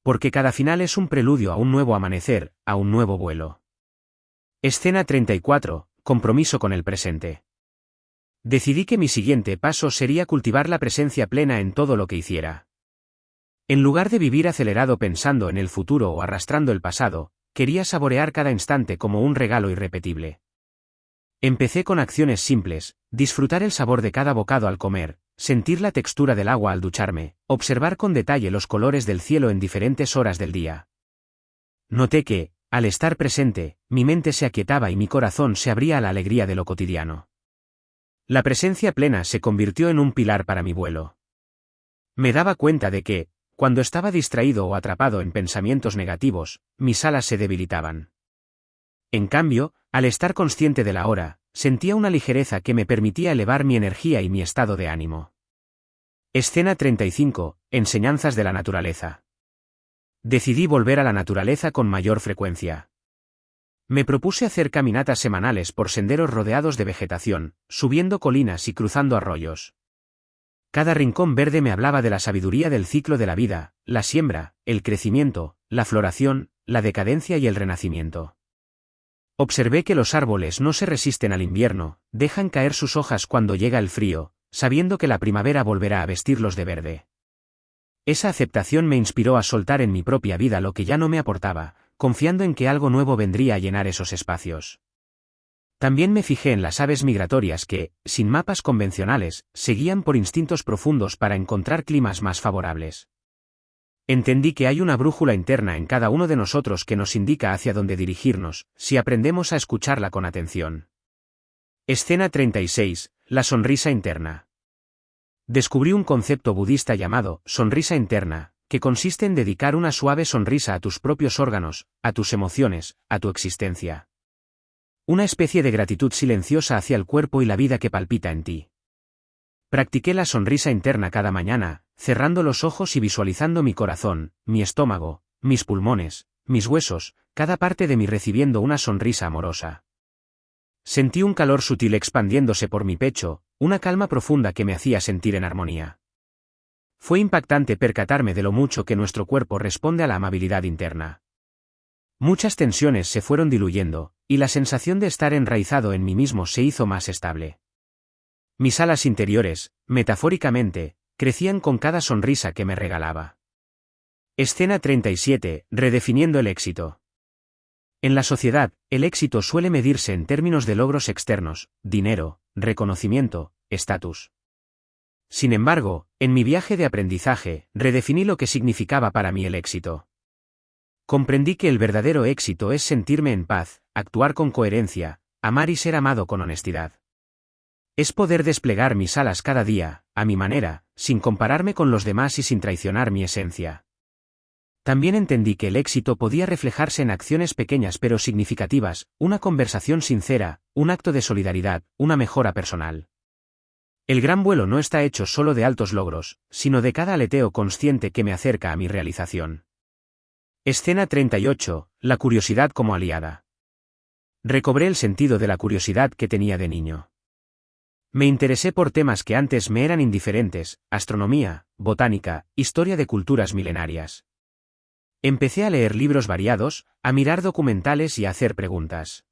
Porque cada final es un preludio a un nuevo amanecer, a un nuevo vuelo. Escena 34. Compromiso con el presente. Decidí que mi siguiente paso sería cultivar la presencia plena en todo lo que hiciera. En lugar de vivir acelerado pensando en el futuro o arrastrando el pasado, quería saborear cada instante como un regalo irrepetible. Empecé con acciones simples, disfrutar el sabor de cada bocado al comer, sentir la textura del agua al ducharme, observar con detalle los colores del cielo en diferentes horas del día. Noté que, al estar presente, mi mente se aquietaba y mi corazón se abría a la alegría de lo cotidiano. La presencia plena se convirtió en un pilar para mi vuelo. Me daba cuenta de que, cuando estaba distraído o atrapado en pensamientos negativos, mis alas se debilitaban. En cambio, al estar consciente de la hora, sentía una ligereza que me permitía elevar mi energía y mi estado de ánimo. Escena 35. enseñanzas de la naturaleza. Decidí volver a la naturaleza con mayor frecuencia. Me propuse hacer caminatas semanales por senderos rodeados de vegetación, subiendo colinas y cruzando arroyos. Cada rincón verde me hablaba de la sabiduría del ciclo de la vida, la siembra, el crecimiento, la floración, la decadencia y el renacimiento. Observé que los árboles no se resisten al invierno, dejan caer sus hojas cuando llega el frío, sabiendo que la primavera volverá a vestirlos de verde. Esa aceptación me inspiró a soltar en mi propia vida lo que ya no me aportaba, confiando en que algo nuevo vendría a llenar esos espacios. También me fijé en las aves migratorias que, sin mapas convencionales, seguían por instintos profundos para encontrar climas más favorables. Entendí que hay una brújula interna en cada uno de nosotros que nos indica hacia dónde dirigirnos, si aprendemos a escucharla con atención. Escena 36. La sonrisa interna. Descubrí un concepto budista llamado sonrisa interna, que consiste en dedicar una suave sonrisa a tus propios órganos, a tus emociones, a tu existencia. Una especie de gratitud silenciosa hacia el cuerpo y la vida que palpita en ti. Practiqué la sonrisa interna cada mañana, cerrando los ojos y visualizando mi corazón, mi estómago, mis pulmones, mis huesos, cada parte de mí recibiendo una sonrisa amorosa. Sentí un calor sutil expandiéndose por mi pecho, una calma profunda que me hacía sentir en armonía. Fue impactante percatarme de lo mucho que nuestro cuerpo responde a la amabilidad interna. Muchas tensiones se fueron diluyendo, y la sensación de estar enraizado en mí mismo se hizo más estable. Mis alas interiores, metafóricamente, crecían con cada sonrisa que me regalaba. Escena 37. Redefiniendo el éxito. En la sociedad, el éxito suele medirse en términos de logros externos, dinero, reconocimiento, estatus. Sin embargo, en mi viaje de aprendizaje, redefiní lo que significaba para mí el éxito. Comprendí que el verdadero éxito es sentirme en paz, actuar con coherencia, amar y ser amado con honestidad. Es poder desplegar mis alas cada día, a mi manera, sin compararme con los demás y sin traicionar mi esencia. También entendí que el éxito podía reflejarse en acciones pequeñas pero significativas, una conversación sincera, un acto de solidaridad, una mejora personal. El gran vuelo no está hecho solo de altos logros, sino de cada aleteo consciente que me acerca a mi realización. Escena 38. La curiosidad como aliada. Recobré el sentido de la curiosidad que tenía de niño. Me interesé por temas que antes me eran indiferentes: astronomía, botánica, historia de culturas milenarias. Empecé a leer libros variados, a mirar documentales y a hacer preguntas.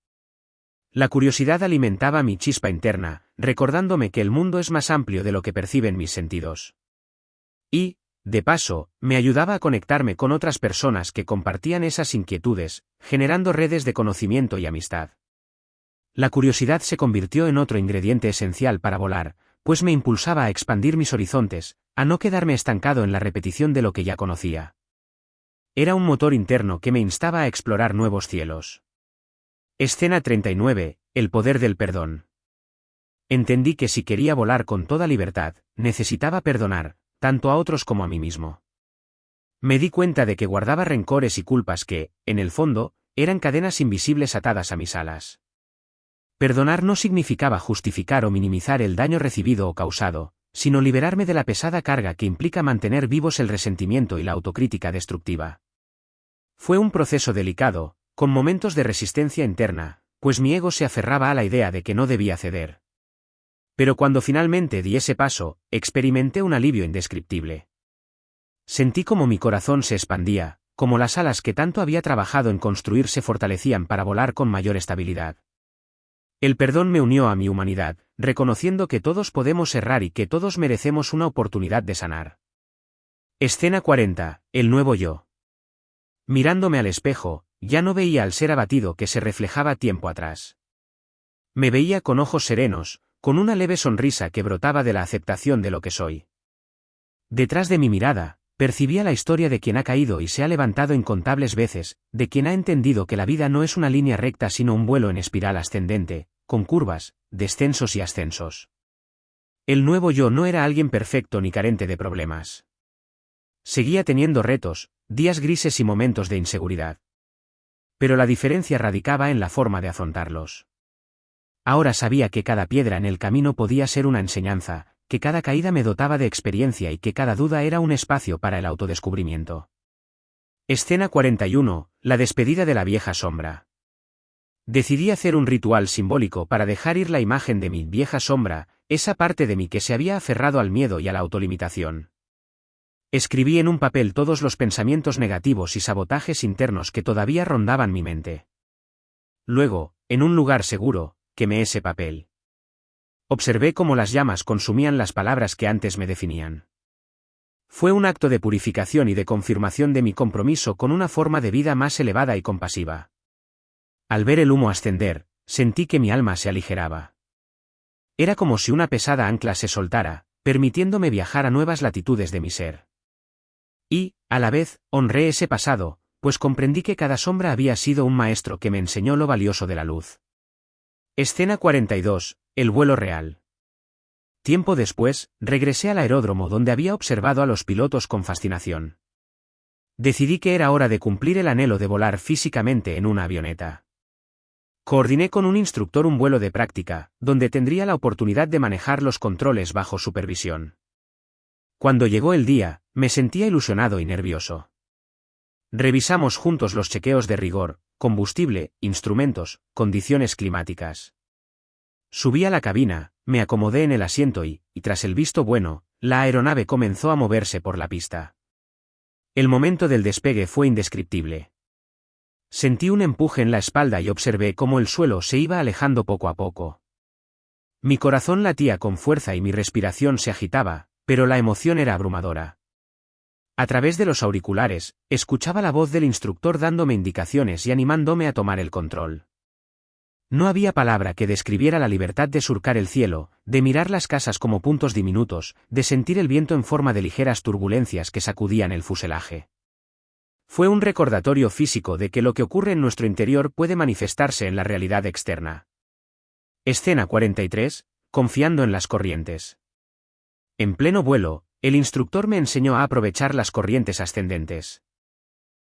La curiosidad alimentaba mi chispa interna, recordándome que el mundo es más amplio de lo que perciben mis sentidos. Y, de paso, me ayudaba a conectarme con otras personas que compartían esas inquietudes, generando redes de conocimiento y amistad. La curiosidad se convirtió en otro ingrediente esencial para volar, pues me impulsaba a expandir mis horizontes, a no quedarme estancado en la repetición de lo que ya conocía. Era un motor interno que me instaba a explorar nuevos cielos. Escena 39. El poder del perdón. Entendí que si quería volar con toda libertad, necesitaba perdonar, tanto a otros como a mí mismo. Me di cuenta de que guardaba rencores y culpas que, en el fondo, eran cadenas invisibles atadas a mis alas. Perdonar no significaba justificar o minimizar el daño recibido o causado, sino liberarme de la pesada carga que implica mantener vivos el resentimiento y la autocrítica destructiva. Fue un proceso delicado, con momentos de resistencia interna, pues mi ego se aferraba a la idea de que no debía ceder. Pero cuando finalmente di ese paso, experimenté un alivio indescriptible. Sentí como mi corazón se expandía, como las alas que tanto había trabajado en construir se fortalecían para volar con mayor estabilidad. El perdón me unió a mi humanidad, reconociendo que todos podemos errar y que todos merecemos una oportunidad de sanar. Escena 40. El nuevo yo. Mirándome al espejo, ya no veía al ser abatido que se reflejaba tiempo atrás. Me veía con ojos serenos, con una leve sonrisa que brotaba de la aceptación de lo que soy. Detrás de mi mirada, percibía la historia de quien ha caído y se ha levantado incontables veces, de quien ha entendido que la vida no es una línea recta sino un vuelo en espiral ascendente, con curvas, descensos y ascensos. El nuevo yo no era alguien perfecto ni carente de problemas. Seguía teniendo retos, días grises y momentos de inseguridad. Pero la diferencia radicaba en la forma de afrontarlos. Ahora sabía que cada piedra en el camino podía ser una enseñanza, que cada caída me dotaba de experiencia y que cada duda era un espacio para el autodescubrimiento. Escena 41, la despedida de la vieja sombra. Decidí hacer un ritual simbólico para dejar ir la imagen de mi vieja sombra, esa parte de mí que se había aferrado al miedo y a la autolimitación. Escribí en un papel todos los pensamientos negativos y sabotajes internos que todavía rondaban mi mente. Luego, en un lugar seguro, quemé ese papel. Observé cómo las llamas consumían las palabras que antes me definían. Fue un acto de purificación y de confirmación de mi compromiso con una forma de vida más elevada y compasiva. Al ver el humo ascender, sentí que mi alma se aligeraba. Era como si una pesada ancla se soltara, permitiéndome viajar a nuevas latitudes de mi ser. Y, a la vez, honré ese pasado, pues comprendí que cada sombra había sido un maestro que me enseñó lo valioso de la luz. Escena 42, el vuelo real. Tiempo después, regresé al aeródromo donde había observado a los pilotos con fascinación. Decidí que era hora de cumplir el anhelo de volar físicamente en una avioneta. Coordiné con un instructor un vuelo de práctica, donde tendría la oportunidad de manejar los controles bajo supervisión. Cuando llegó el día, me sentía ilusionado y nervioso. Revisamos juntos los chequeos de rigor, combustible, instrumentos, condiciones climáticas. Subí a la cabina, me acomodé en el asiento y, tras el visto bueno, la aeronave comenzó a moverse por la pista. El momento del despegue fue indescriptible. Sentí un empuje en la espalda y observé cómo el suelo se iba alejando poco a poco. Mi corazón latía con fuerza y mi respiración se agitaba, pero la emoción era abrumadora. A través de los auriculares, escuchaba la voz del instructor dándome indicaciones y animándome a tomar el control. No había palabra que describiera la libertad de surcar el cielo, de mirar las casas como puntos diminutos, de sentir el viento en forma de ligeras turbulencias que sacudían el fuselaje. Fue un recordatorio físico de que lo que ocurre en nuestro interior puede manifestarse en la realidad externa. Escena 43, confiando en las corrientes. En pleno vuelo, el instructor me enseñó a aprovechar las corrientes ascendentes.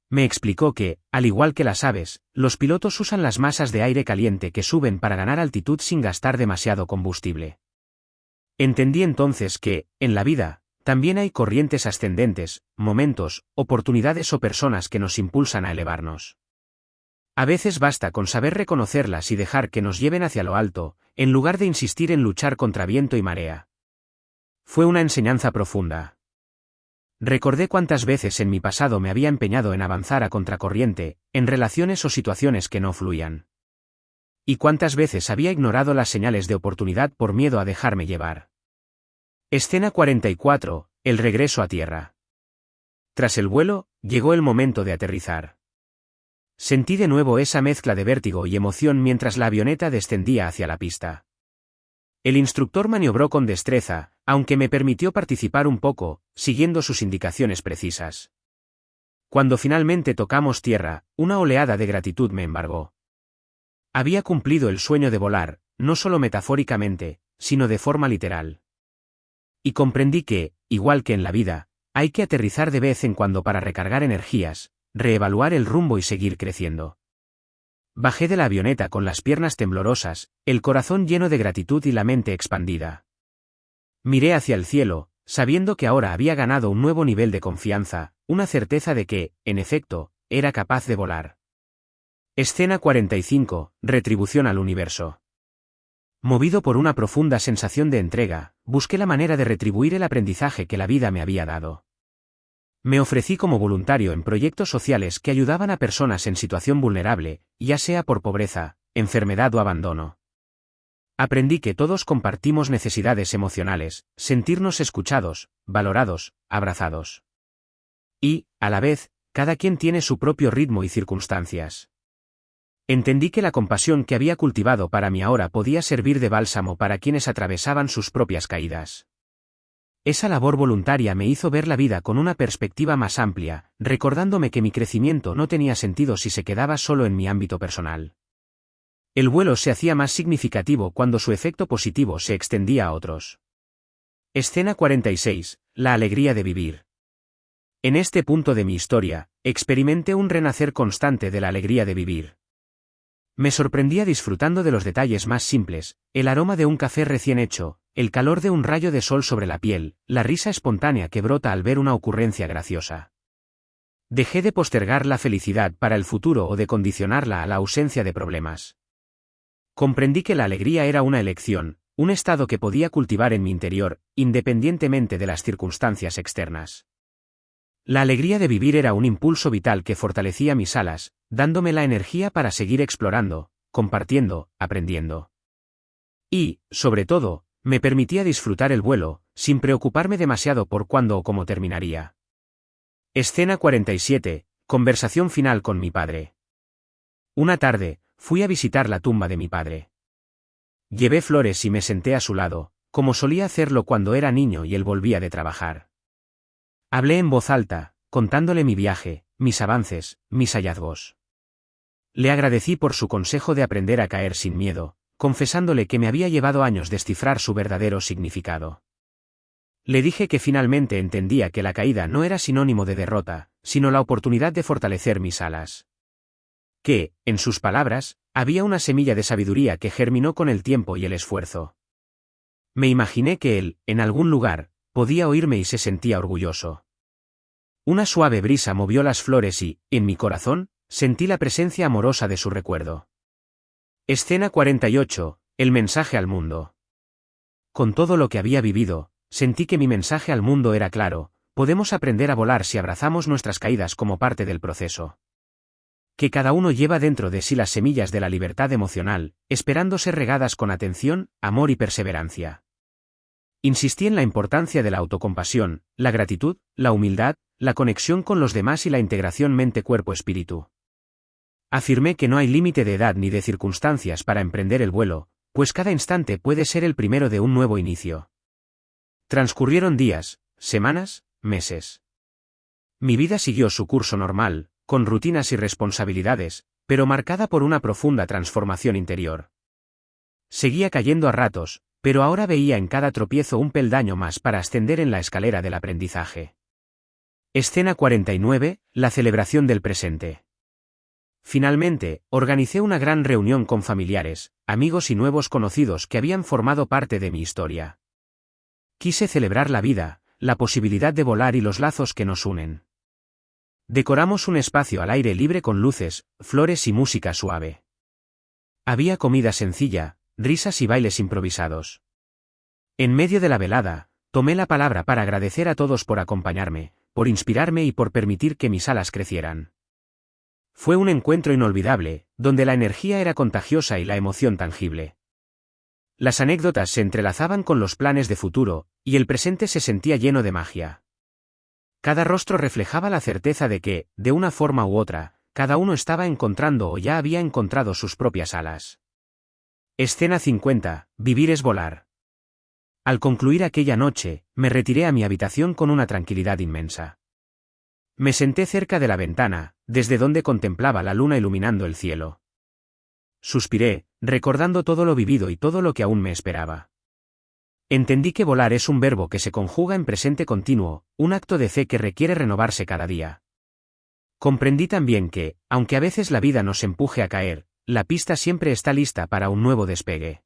Me explicó que, al igual que las aves, los pilotos usan las masas de aire caliente que suben para ganar altitud sin gastar demasiado combustible. Entendí entonces que, en la vida, también hay corrientes ascendentes, momentos, oportunidades o personas que nos impulsan a elevarnos. A veces basta con saber reconocerlas y dejar que nos lleven hacia lo alto, en lugar de insistir en luchar contra viento y marea. Fue una enseñanza profunda. Recordé cuántas veces en mi pasado me había empeñado en avanzar a contracorriente, en relaciones o situaciones que no fluían. Y cuántas veces había ignorado las señales de oportunidad por miedo a dejarme llevar. Escena 44, el regreso a tierra. Tras el vuelo, llegó el momento de aterrizar. Sentí de nuevo esa mezcla de vértigo y emoción mientras la avioneta descendía hacia la pista. El instructor maniobró con destreza, aunque me permitió participar un poco, siguiendo sus indicaciones precisas. Cuando finalmente tocamos tierra, una oleada de gratitud me embargó. Había cumplido el sueño de volar, no solo metafóricamente, sino de forma literal. Y comprendí que, igual que en la vida, hay que aterrizar de vez en cuando para recargar energías, reevaluar el rumbo y seguir creciendo. Bajé de la avioneta con las piernas temblorosas, el corazón lleno de gratitud y la mente expandida. Miré hacia el cielo, sabiendo que ahora había ganado un nuevo nivel de confianza, una certeza de que, en efecto, era capaz de volar. Escena 45, retribución al universo. Movido por una profunda sensación de entrega, busqué la manera de retribuir el aprendizaje que la vida me había dado. Me ofrecí como voluntario en proyectos sociales que ayudaban a personas en situación vulnerable, ya sea por pobreza, enfermedad o abandono. Aprendí que todos compartimos necesidades emocionales, sentirnos escuchados, valorados, abrazados. Y, a la vez, cada quien tiene su propio ritmo y circunstancias. Entendí que la compasión que había cultivado para mí ahora podía servir de bálsamo para quienes atravesaban sus propias caídas. Esa labor voluntaria me hizo ver la vida con una perspectiva más amplia, recordándome que mi crecimiento no tenía sentido si se quedaba solo en mi ámbito personal. El vuelo se hacía más significativo cuando su efecto positivo se extendía a otros. Escena 46, la alegría de vivir. En este punto de mi historia, experimenté un renacer constante de la alegría de vivir. Me sorprendía disfrutando de los detalles más simples, el aroma de un café recién hecho, el calor de un rayo de sol sobre la piel, la risa espontánea que brota al ver una ocurrencia graciosa. Dejé de postergar la felicidad para el futuro o de condicionarla a la ausencia de problemas. Comprendí que la alegría era una elección, un estado que podía cultivar en mi interior, independientemente de las circunstancias externas. La alegría de vivir era un impulso vital que fortalecía mis alas, dándome la energía para seguir explorando, compartiendo, aprendiendo. Y, sobre todo, me permitía disfrutar el vuelo, sin preocuparme demasiado por cuándo o cómo terminaría. Escena 47, conversación final con mi padre. Una tarde, fui a visitar la tumba de mi padre. Llevé flores y me senté a su lado, como solía hacerlo cuando era niño y él volvía de trabajar. Hablé en voz alta, contándole mi viaje, mis avances, mis hallazgos. Le agradecí por su consejo de aprender a caer sin miedo, confesándole que me había llevado años descifrar su verdadero significado. Le dije que finalmente entendía que la caída no era sinónimo de derrota, sino la oportunidad de fortalecer mis alas. Que, en sus palabras, había una semilla de sabiduría que germinó con el tiempo y el esfuerzo. Me imaginé que él, en algún lugar, podía oírme y se sentía orgulloso. Una suave brisa movió las flores y, en mi corazón, sentí la presencia amorosa de su recuerdo. Escena 48, el mensaje al mundo. Con todo lo que había vivido, sentí que mi mensaje al mundo era claro: podemos aprender a volar si abrazamos nuestras caídas como parte del proceso. Que cada uno lleva dentro de sí las semillas de la libertad emocional, esperando ser regadas con atención, amor y perseverancia. Insistí en la importancia de la autocompasión, la gratitud, la humildad, la conexión con los demás y la integración mente-cuerpo-espíritu. Afirmé que no hay límite de edad ni de circunstancias para emprender el vuelo, pues cada instante puede ser el primero de un nuevo inicio. Transcurrieron días, semanas, meses. Mi vida siguió su curso normal, con rutinas y responsabilidades, pero marcada por una profunda transformación interior. Seguía cayendo a ratos, pero ahora veía en cada tropiezo un peldaño más para ascender en la escalera del aprendizaje. Escena 49, la celebración del presente. Finalmente, organicé una gran reunión con familiares, amigos y nuevos conocidos que habían formado parte de mi historia. Quise celebrar la vida, la posibilidad de volar y los lazos que nos unen. Decoramos un espacio al aire libre con luces, flores y música suave. Había comida sencilla, risas y bailes improvisados. En medio de la velada, tomé la palabra para agradecer a todos por acompañarme, por inspirarme y por permitir que mis alas crecieran. Fue un encuentro inolvidable, donde la energía era contagiosa y la emoción tangible. Las anécdotas se entrelazaban con los planes de futuro, y el presente se sentía lleno de magia. Cada rostro reflejaba la certeza de que, de una forma u otra, cada uno estaba encontrando o ya había encontrado sus propias alas. Escena 50, vivir es volar. Al concluir aquella noche, me retiré a mi habitación con una tranquilidad inmensa. Me senté cerca de la ventana, desde donde contemplaba la luna iluminando el cielo. Suspiré, recordando todo lo vivido y todo lo que aún me esperaba. Entendí que volar es un verbo que se conjuga en presente continuo, un acto de fe que requiere renovarse cada día. Comprendí también que, aunque a veces la vida nos empuje a caer, la pista siempre está lista para un nuevo despegue.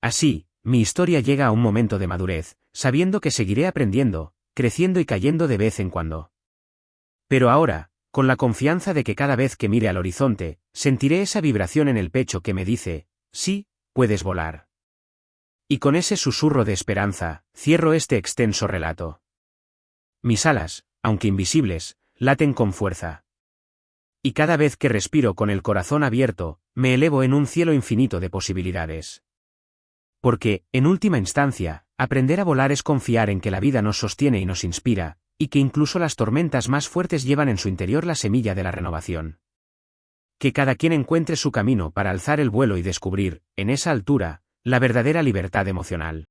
Así, mi historia llega a un momento de madurez, sabiendo que seguiré aprendiendo, creciendo y cayendo de vez en cuando. Pero ahora, con la confianza de que cada vez que mire al horizonte, sentiré esa vibración en el pecho que me dice: sí, puedes volar. Y con ese susurro de esperanza, cierro este extenso relato. Mis alas, aunque invisibles, laten con fuerza. Y cada vez que respiro con el corazón abierto, me elevo en un cielo infinito de posibilidades. Porque, en última instancia, aprender a volar es confiar en que la vida nos sostiene y nos inspira, y que incluso las tormentas más fuertes llevan en su interior la semilla de la renovación. Que cada quien encuentre su camino para alzar el vuelo y descubrir, en esa altura, la verdadera libertad emocional.